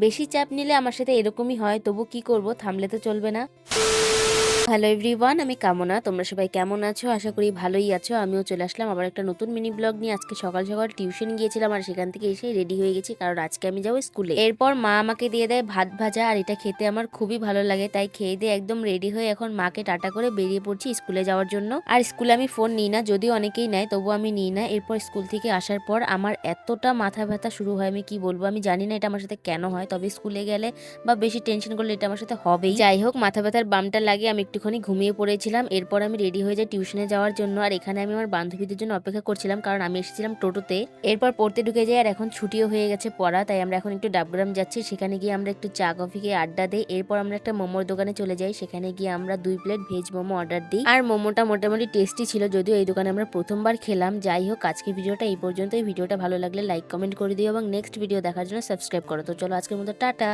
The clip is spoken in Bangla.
বেশি চাপ নিলে আমার সাথে এরকমই হয়, তবু কি করব, থামলে তো চলবে না। হ্যালো এভরিওয়ান, আমি কামনা। তোমরা সবাই কেমন আছো? আশা করি ভালোই আছো। আমিও চলে আসলাম আবার একটা নতুন মিনি ব্লগ নিয়ে। আজকে সকাল সকাল টিউশন গিয়েছিলাম আর সেখান থেকে এসে রেডি হয়ে গেছি, কারণ আজকে আমি যাবো স্কুলে। এরপর মা আমাকে দিয়ে দেয় ভাত ভাজা, আর এটা খেতে আমার খুবই ভালো লাগে। তাই খেয়ে দিয়ে একদম রেডি হয়ে এখন মাকে টাটা করে বেরিয়ে পড়ছি স্কুলে যাওয়ার জন্য। আর স্কুলে আমি ফোন নিই না, যদিও অনেকেই নেয়, তবু আমি নিই না। এরপর স্কুল থেকে আসার পর আমার এতটা মাথা ব্যথা শুরু হয়, আমি কি বলবো, আমি জানি না এটা আমার সাথে কেন হয়, তবে স্কুলে গেলে বা বেশি টেনশন করলে এটা আমার সাথে হবেই। যাই হোক, মাথা ব্যথার বামটা লাগে আমি একটুখানি ঘুমিয়ে পড়েছিলাম। এরপর আমি রেডি হয়ে যাই টিউশনে যাওয়ার জন্য, আর এখানে আমি আমার বান্ধবীদের জন্য অপেক্ষা করছিলাম, কারণ আমি এসেছিলাম টোটোতে। এরপর পড়তে ঢুকে যাই, আর এখন ছুটিও হয়ে গেছে পড়া, তাই আমরা এখন একটু ডাবগ্রাম যাচ্ছি। সেখানে গিয়ে আমরা একটু চা কফি খেয়ে আড্ডা দিই। এরপর আমরা একটা মোমোর দোকানে চলে যাই, সেখানে গিয়ে আমরা 2 প্লেট ভেজ মোমো অর্ডার দিই। আর মোমোটা মোটামুটি টেস্টি ছিল, যদিও এই দোকানে আমরা প্রথমবার খেলাম। যাই হোক, আজকের ভিডিওটা এই পর্যন্ত। এই ভিডিওটা ভালো লাগলে লাইক কমেন্ট করে দিও এবং নেক্সট ভিডিও দেখার জন্য সাবস্ক্রাইব করো। তো চলো আজকের মতো টাটা।